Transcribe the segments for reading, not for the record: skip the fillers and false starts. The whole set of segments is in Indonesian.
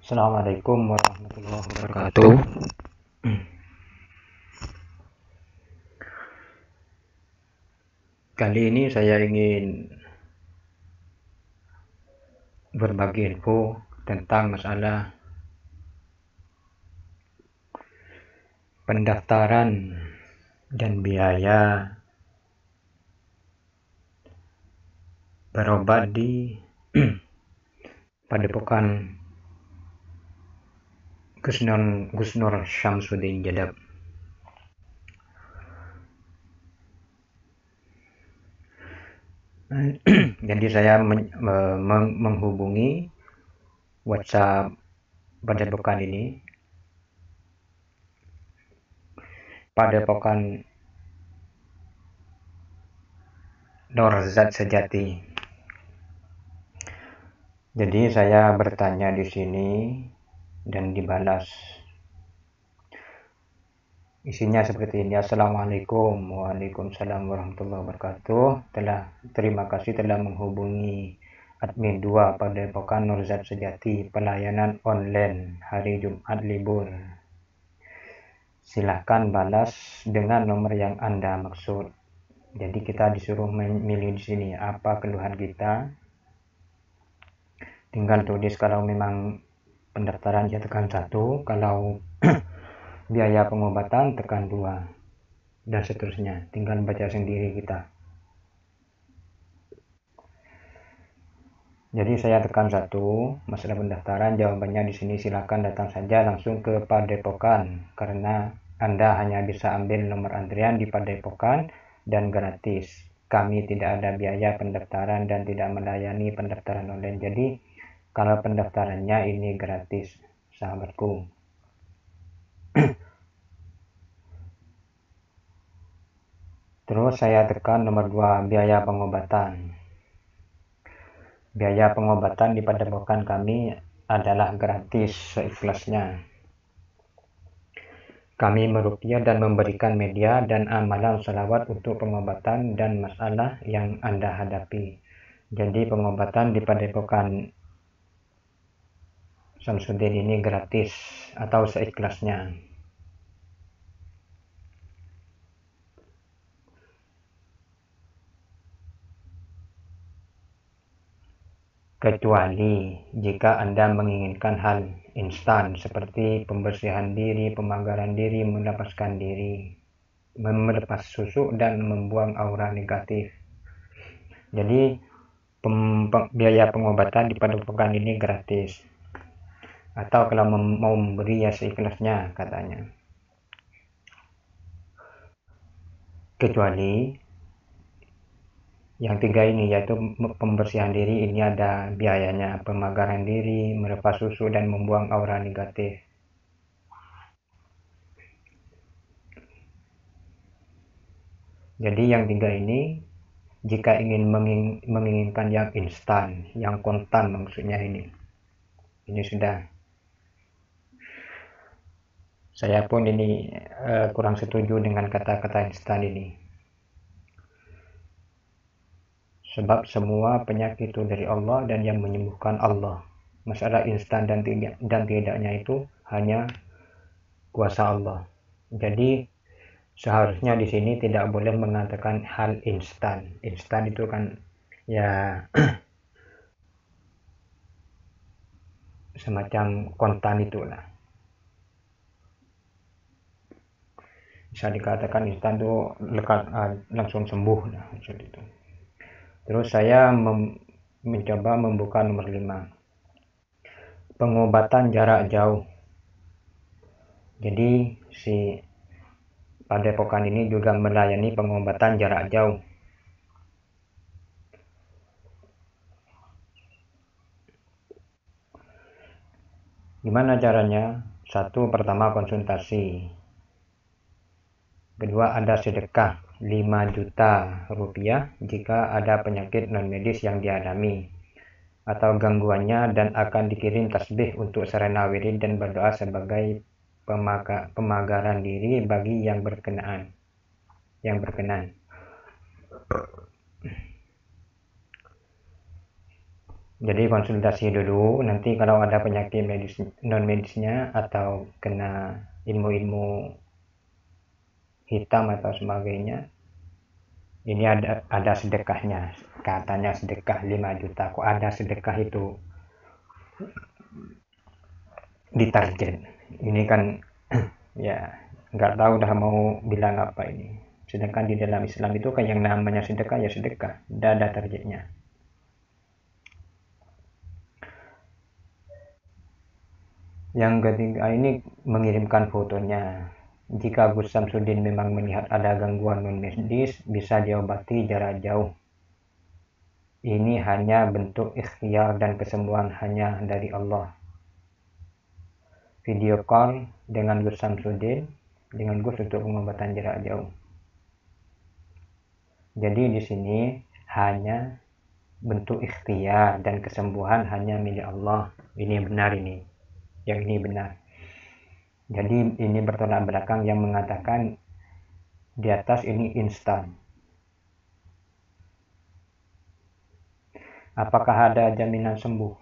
Assalamualaikum warahmatullahi wabarakatuh. Kali ini saya ingin berbagi info tentang masalah pendaftaran dan biaya berobat di Padepokan Gusnur Syamsuddin Jedab. Jadi saya menghubungi WhatsApp Padepokan ini, Padepokan Norzat Sejati. Jadi saya bertanya di sini dan dibalas. Isinya seperti ini. Assalamualaikum. Waalaikumsalam warahmatullahi wabarakatuh. Terima kasih telah menghubungi admin 2 Padepokan Norzat Sejati, pelayanan online hari Jumat libur. Silahkan balas dengan nomor yang Anda maksud. Jadi kita disuruh memilih di sini apa keluhan kita. Tinggal tulis kalau memang pendaftaran ya tekan 1, kalau biaya pengobatan tekan 2, dan seterusnya. Tinggal baca sendiri kita. Jadi saya tekan 1, masalah pendaftaran, jawabannya di sini silakan datang saja langsung ke Padepokan, karena Anda hanya bisa ambil nomor antrian di Padepokan dan gratis. Kami tidak ada biaya pendaftaran dan tidak melayani pendaftaran online. Jadi kalau pendaftarannya ini gratis, sahabatku. Terus saya tekan nomor 2, biaya pengobatan. Biaya pengobatan di Padepokan kami adalah gratis seikhlasnya. Kami meruqyah dan memberikan media dan amalan salawat untuk pengobatan dan masalah yang Anda hadapi. Jadi pengobatan di Padepokan Syamsuddin ini gratis atau seikhlasnya. Kecuali jika Anda menginginkan hal instan seperti pembersihan diri, pemagaran diri, melepaskan diri, melepas susu dan membuang aura negatif. Jadi biaya pengobatan di Padepokan ini gratis. Atau kalau mau memberi ya seikhlasnya katanya. Kecuali yang 3 ini, yaitu pembersihan diri, ini ada biayanya, pemagaran diri, melepas susu dan membuang aura negatif. Jadi yang 3 ini, jika ingin menginginkan yang instan, yang kontan maksudnya ini sudah. Saya pun ini kurang setuju dengan kata-kata instan ini. Sebab semua penyakit itu dari Allah dan yang menyembuhkan Allah. Masalah instan dan tidaknya itu hanya kuasa Allah. Jadi seharusnya di sini tidak boleh mengatakan hal instan. Instan itu kan ya semacam kontan itulah. Bisa dikatakan instan itu langsung sembuh lah, maksud itu. Terus saya mencoba membuka nomor 5, pengobatan jarak jauh. Jadi si Padepokan ini juga melayani pengobatan jarak jauh. Gimana caranya? 1, pertama konsultasi. Kedua, ada sedekah 5 juta rupiah jika ada penyakit non medis yang dialami atau gangguannya, dan akan dikirim tasbih untuk sarana wirid dan berdoa sebagai pemagaran diri bagi yang berkenan. Jadi konsultasi dulu, nanti kalau ada penyakit medis non medisnya atau kena ilmu-ilmu hitam atau sebagainya, ini ada sedekahnya. Katanya sedekah 5 juta, kok ada sedekah itu ditarget. Ini kan ya nggak tahu dah mau bilang apa ini. Sedangkan di dalam Islam itu kan yang namanya sedekah ya sedekah, tidak ada targetnya. Yang ketiga ini mengirimkan fotonya. Jika Gus Samsudin memang melihat ada gangguan non medis, bisa diobati jarak jauh. Ini hanya bentuk ikhtiar dan kesembuhan hanya dari Allah. Video call dengan Gus Samsudin, dengan Gus untuk pengobatan jarak jauh. Jadi di sini hanya bentuk ikhtiar dan kesembuhan hanya milik Allah. Ini benar ini. Yang ini benar. Jadi ini bertolak belakang yang mengatakan di atas ini instan. Apakah ada jaminan sembuh?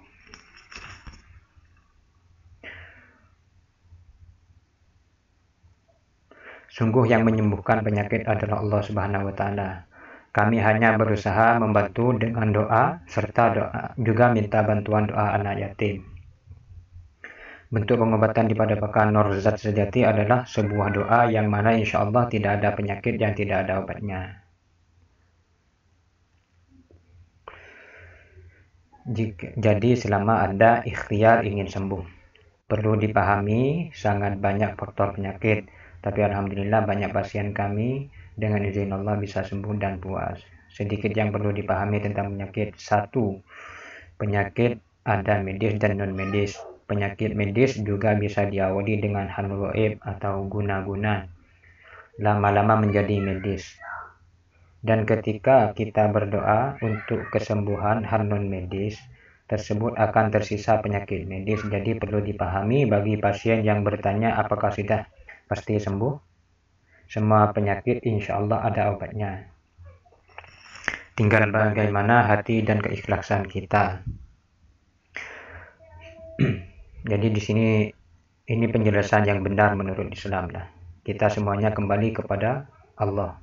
Sungguh yang menyembuhkan penyakit adalah Allah Subhanahu wa taala. Kami hanya berusaha membantu dengan doa serta doa juga minta bantuan doa anak yatim. Bentuk pengobatan di Padepokan Nur Zat Sejati adalah sebuah doa yang mana insya Allah tidak ada penyakit yang tidak ada obatnya. Jadi selama ada ikhtiar ingin sembuh, perlu dipahami sangat banyak faktor penyakit, tapi alhamdulillah banyak pasien kami dengan izin Allah bisa sembuh dan puas. Sedikit yang perlu dipahami tentang penyakit. 1. Penyakit ada medis dan non medis. Penyakit medis juga bisa diawali dengan hal gaib atau guna-guna, lama-lama menjadi medis. Dan ketika kita berdoa untuk kesembuhan hal non medis, tersebut akan tersisa penyakit medis. Jadi perlu dipahami bagi pasien yang bertanya apakah sudah pasti sembuh. Semua penyakit insya Allah ada obatnya. Tinggal bagaimana hati dan keikhlasan kita. Jadi di sini ini penjelasan yang benar menurut Islam lah. Kita semuanya kembali kepada Allah.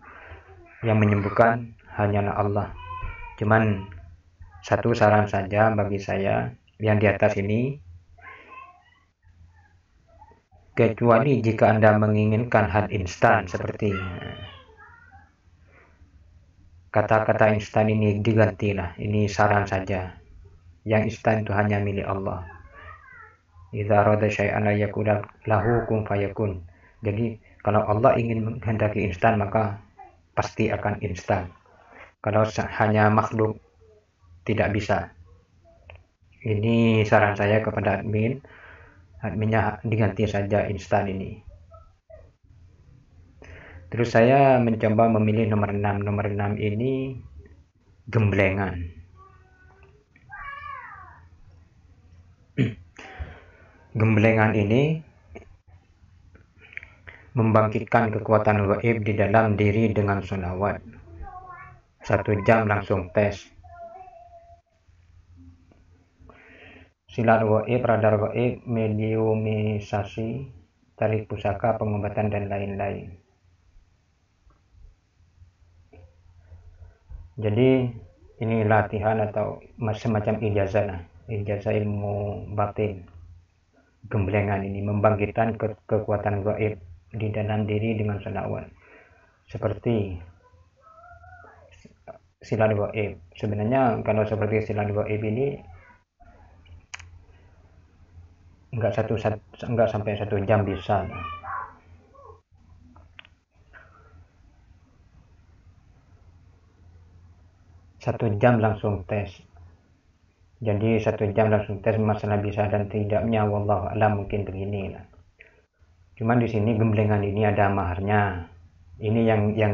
Yang menyembuhkan hanyalah Allah. Cuman satu saran saja bagi saya yang di atas ini, kecuali jika Anda menginginkan hal instan seperti kata-kata instan ini digantilah. Ini saran saja. Yang instan itu hanya milik Allah. Idza arada syai'an yakuna lahu kun fayakun. Jadi kalau Allah ingin menghendaki instan maka pasti akan instan. Kalau hanya makhluk tidak bisa. Ini saran saya kepada adminnya diganti saja instan ini. Terus saya mencoba memilih nomor 6. Nomor 6 ini gemblengan. Gemblengan ini membangkitkan kekuatan gaib di dalam diri dengan sholawat. 1 jam langsung tes. Silat gaib, radar gaib, mediumisasi, tarik pusaka, pengobatan dan lain-lain. Jadi ini latihan atau semacam ijazah lah, ijazah ilmu batin. Gemblengan ini membangkitkan kekuatan gaib di dalam diri dengan sholawat. Seperti silat gaib. Sebenarnya kalau seperti silat gaib ini enggak sampai 1 jam bisa. Satu jam langsung tes. Jadi 1 jam langsung tes masalah bisa dan tidaknya wallahu a'lam mungkin begini lah. Cuman di sini gemblengan ini ada maharnya. Ini yang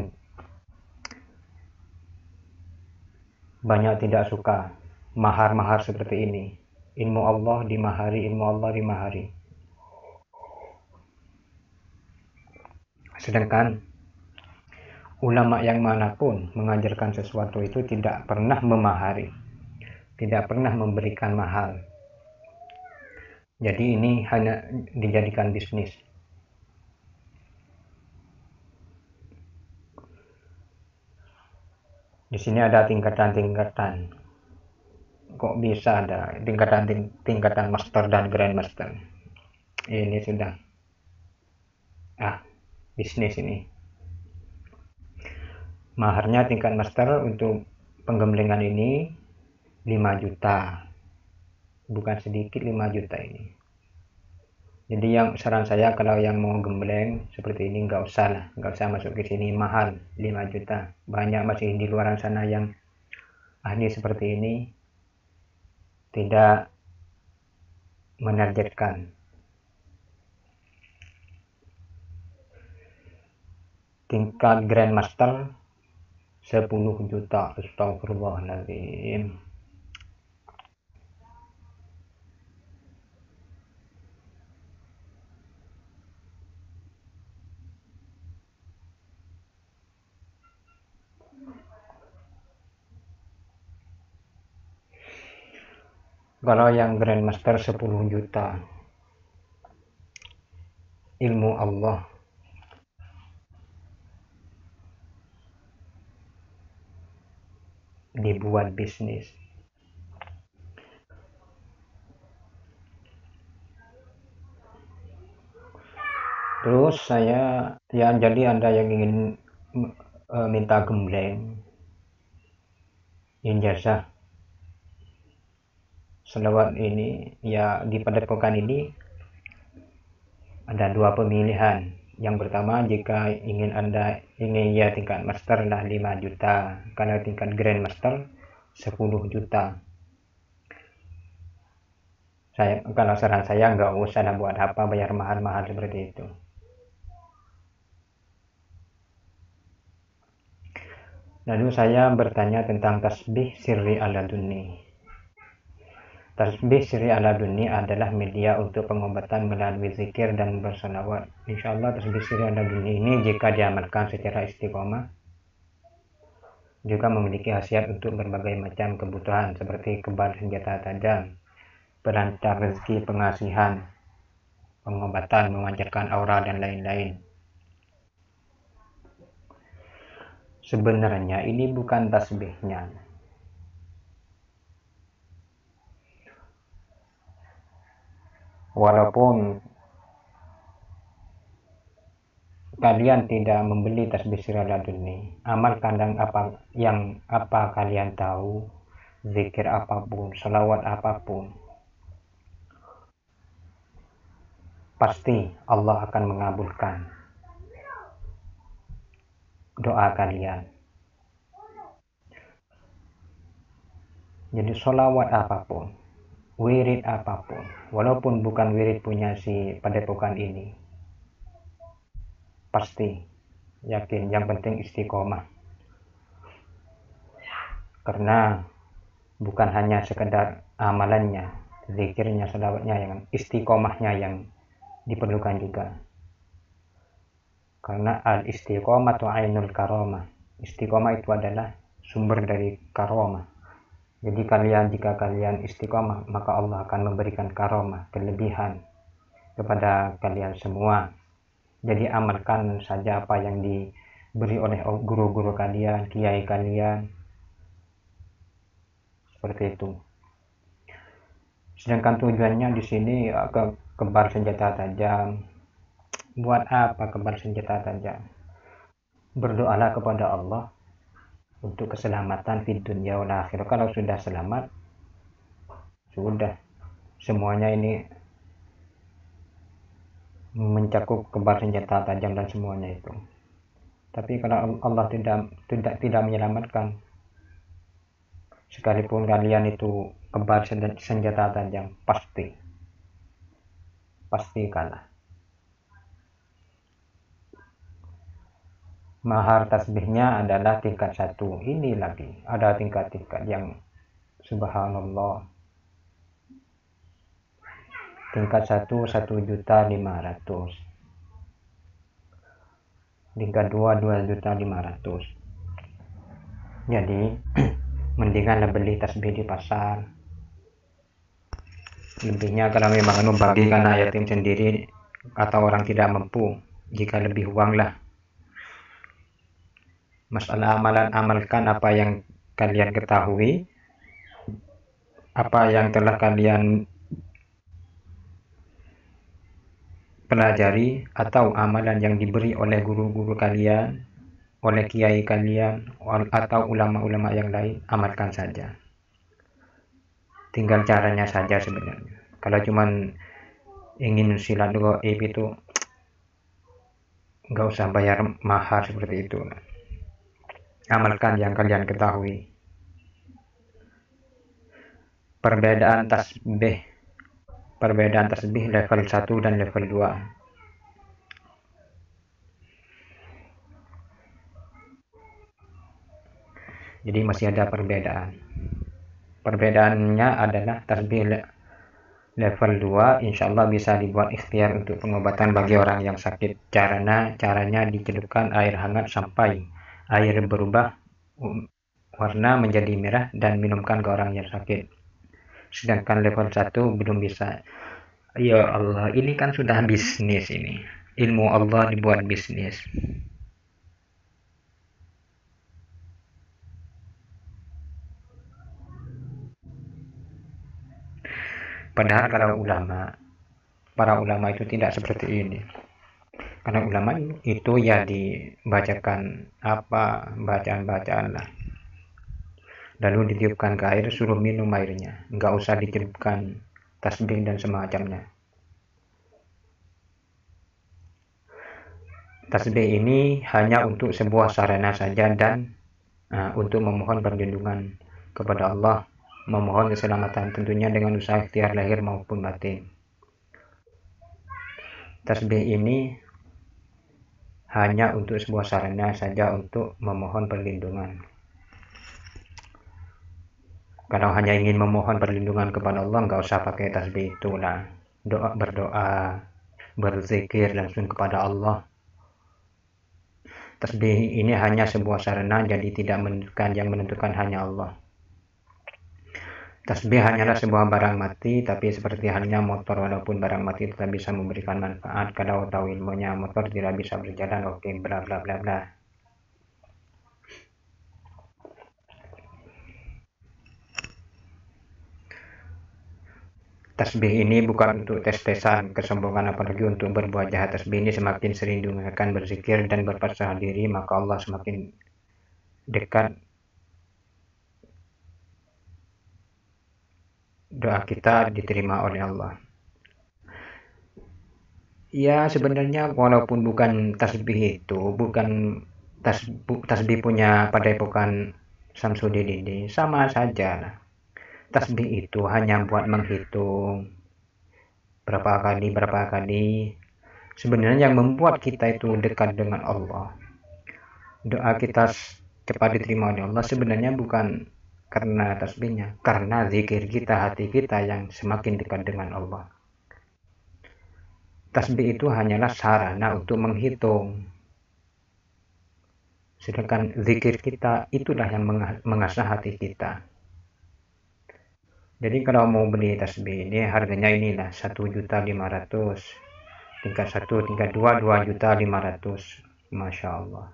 banyak tidak suka mahar-mahar seperti ini. Ilmu Allah dimahari, ilmu Allah dimahari. Sedangkan ulama yang manapun mengajarkan sesuatu itu tidak pernah memahari. tidak pernah memberikan mahal. Jadi ini hanya dijadikan bisnis. Di sini ada tingkatan-tingkatan. Kok bisa ada tingkatan master dan grandmaster? Ini sudah bisnis ini. Maharnya tingkat master untuk penggemblengan ini 5 juta. Bukan sedikit 5 juta ini. Jadi yang saran saya kalau yang mau gembleng seperti ini nggak usah masuk ke sini, mahal 5 juta. Banyak masih di luar sana yang ahli seperti ini tidak menargetkan. Tingkat grandmaster 10 juta. Astagfirullahaladzim. Kalau yang grandmaster 10 juta, ilmu Allah. Dibuat bisnis. Terus saya, jadi Anda yang ingin minta gembleng, ijazah selawat ini, ya di padepokan ini ada 2 pemilihan. Yang pertama, jika Anda ingin tingkat master lah 5 juta, kalau tingkat grandmaster 10 juta. Kalau saran saya nggak usah buat apa bayar mahal-mahal seperti itu. Lalu saya bertanya tentang tasbih sirri aladuni. Tasbih sirri aladuni adalah media untuk pengobatan melalui zikir dan bersalawat. Insya Allah tasbih sirri aladuni ini jika diamalkan secara istiqomah juga memiliki khasiat untuk berbagai macam kebutuhan seperti kebal senjata tajam, pelancar rezeki, pengasihan, pengobatan, memancarkan aura, dan lain-lain. Sebenarnya ini bukan tasbihnya. Walaupun kalian tidak membeli tasbih sirri aladuni, amalkan apa kalian tahu, zikir apapun, salawat apapun, pasti Allah akan mengabulkan doa kalian. Jadi sholawat apapun, wirid apapun, walaupun bukan wirid punya si padepokan ini, pasti yakin, yang penting istiqomah. Karena bukan hanya sekedar amalannya, zikirnya, sholawatnya, yang istiqomahnya yang diperlukan juga. Karena al-istiqomatu ainul karomah. Istiqomah itu adalah sumber dari karomah. Jadi jika kalian istiqomah, maka Allah akan memberikan karomah, kelebihan kepada kalian semua. Jadi amalkan saja apa yang diberi oleh guru-guru kalian, kiai kalian. Seperti itu. Sedangkan tujuannya di sini kebal senjata tajam. Buat apa kebal senjata tajam? Berdoalah kepada Allah untuk keselamatan di dunia wal akhirah. Kalau sudah selamat, sudah semuanya ini mencakup kebal senjata tajam dan semuanya itu. Tapi kalau Allah tidak menyelamatkan, sekalipun kalian itu kebal senjata tajam, pasti kalah. Mahar tasbihnya adalah tingkat 1. Ini lagi ada tingkat-tingkat yang subhanallah. Tingkat 1 1.500.000. Tingkat 2 2.500.000. Jadi mendingan beli tasbih di pasar. Lebihnya kalau memang bagikan yatim sendiri atau orang tidak mampu, jika lebih uang lah. Masalah amalan, amalkan apa yang kalian ketahui, apa yang telah kalian pelajari, atau amalan yang diberi oleh guru-guru kalian, oleh kiai kalian, atau ulama-ulama yang lain, amalkan saja. Tinggal caranya saja sebenarnya. Kalau cuman ingin silat gaib itu nggak usah bayar mahal seperti itu. Amalkan yang kalian ketahui. Perbedaan tasbih level 1 dan level 2. Jadi masih ada perbedaan. Perbedaannya adalah tasbih level 2 insya Allah bisa dibuat ikhtiar untuk pengobatan bagi orang yang sakit. Caranya dicelupkan air hangat sampai air berubah warna menjadi merah dan minumkan ke orang yang sakit. Sedangkan level 1 belum bisa. Ya Allah, ini kan sudah bisnis ini. Ilmu Allah dibuat bisnis. Padahal kalau para ulama itu tidak seperti ini. Karena ulama itu ya dibacakan bacaan-bacaan lah. Lalu ditiupkan ke air, suruh minum airnya. Nggak usah dicelupkan tasbih dan semacamnya. Tasbih ini hanya untuk sebuah sarana saja dan untuk memohon perlindungan kepada Allah, memohon keselamatan tentunya dengan usaha ikhtiar lahir maupun batin. Tasbih ini hanya untuk sebuah sarana saja untuk memohon perlindungan. Kalau hanya ingin memohon perlindungan kepada Allah, nggak usah pakai tasbih itulah. Berdoa, berzikir langsung kepada Allah. Tasbih ini hanya sebuah sarana, jadi tidak menentukan, yang menentukan hanya Allah. Tasbih hanyalah sebuah barang mati, tapi seperti halnya motor, walaupun barang mati tetap bisa memberikan manfaat. Kalau tahu ilmunya, motor tidak bisa berjalan, oke, bla bla bla bla. Tasbih ini bukan untuk tes-tesan kesombongan, apalagi untuk berbuat jahat. Tasbih ini semakin sering dengarkan berzikir dan berpasrah diri, maka Allah semakin dekat. Doa kita diterima oleh Allah. Ya sebenarnya walaupun bukan tasbih itu, bukan tasbih punya padepokan Samsudin ini, sama saja lah. Tasbih itu hanya buat menghitung berapa kali. Sebenarnya yang membuat kita itu dekat dengan Allah, doa kita cepat diterima oleh Allah, sebenarnya bukan karena tasbihnya, karena zikir kita, hati kita yang semakin dekat dengan Allah. Tasbih itu hanyalah sarana untuk menghitung, sedangkan zikir kita itulah yang mengasah hati kita. Jadi kalau mau beli tasbih ini harganya inilah 1.500.000, tingkat 1, tingkat 2, 2.500.000. Masya Allah.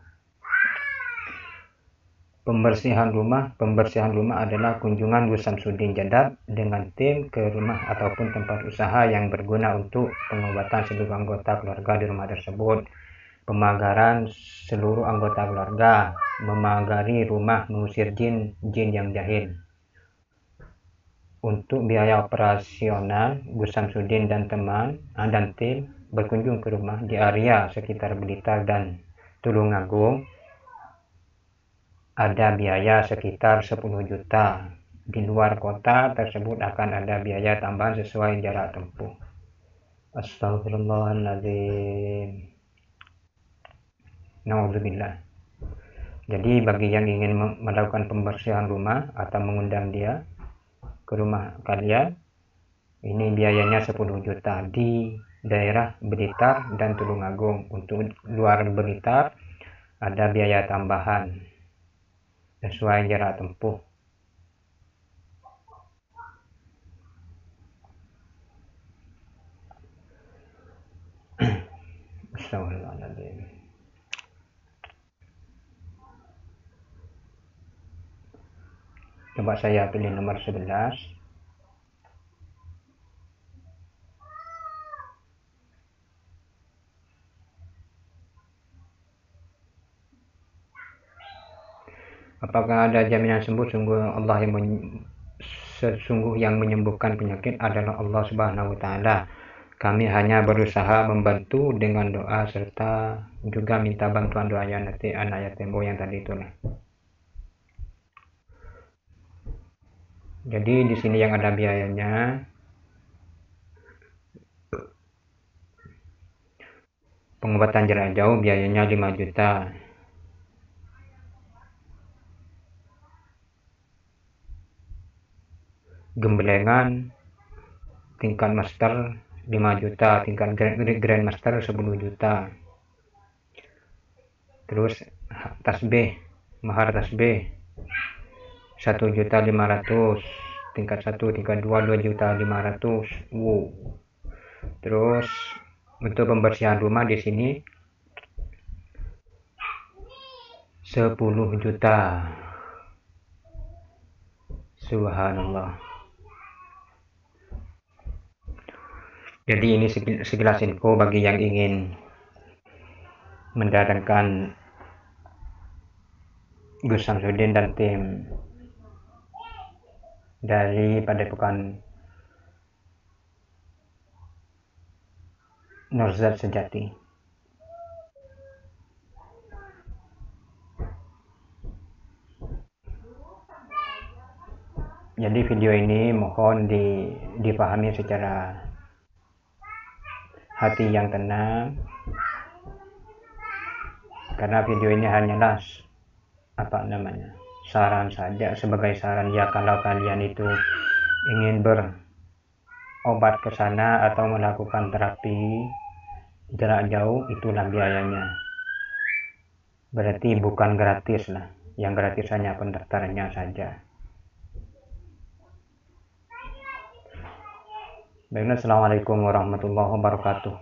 Pembersihan rumah adalah kunjungan Gus Samsudin Jadab dengan tim ke rumah ataupun tempat usaha yang berguna untuk pengobatan seluruh anggota keluarga di rumah tersebut, pemagaran seluruh anggota keluarga, memagari rumah, mengusir jin yang jahil. Untuk biaya operasional, Gus Samsudin dan teman dan tim berkunjung ke rumah di area sekitar Blitar dan Tulungagung. Ada biaya sekitar 10 juta. Di luar kota tersebut akan ada biaya tambahan sesuai jarak tempuh. Astagfirullahaladzim. Na'udzubillah. Jadi bagi yang ingin melakukan pembersihan rumah atau mengundang dia ke rumah kalian, ini biayanya 10 juta di daerah Blitar dan Tulungagung. Untuk luar Blitar ada biaya tambahan sesuai jarak tempuh. Astagfirullahaladzim. Coba saya pilih nomor 11. Apakah ada jaminan sembuh? Sesungguh yang menyembuhkan penyakit adalah Allah Subhanahu wa taala. Kami hanya berusaha membantu dengan doa serta juga minta bantuan doa nanti anak yatim yang tadi itulah. Jadi di sini yang ada biayanya. Pengobatan jarak jauh biayanya 5 juta. Gembelengan tingkat master 5 juta, tingkat grand master 10 juta. Terus tasbih, mahar tasbih 1.500.000, tingkat 1, tingkat 2 2.500.000. Terus untuk pembersihan rumah di sini 10 juta. Subhanallah. Jadi ini sekilas info bagi yang ingin mendatangkan Gus Samsudin dan tim dari Padepokan Nurzat Sejati. Jadi video ini mohon dipahami secara hati yang tenang, karena video ini hanyalah saran saja, sebagai saran ya. Kalau kalian itu ingin berobat ke sana atau melakukan terapi jarak jauh, itulah biayanya. Berarti bukan gratis lah, yang gratis hanya pendaftarannya saja. Baiklah, assalamualaikum warahmatullahi wabarakatuh.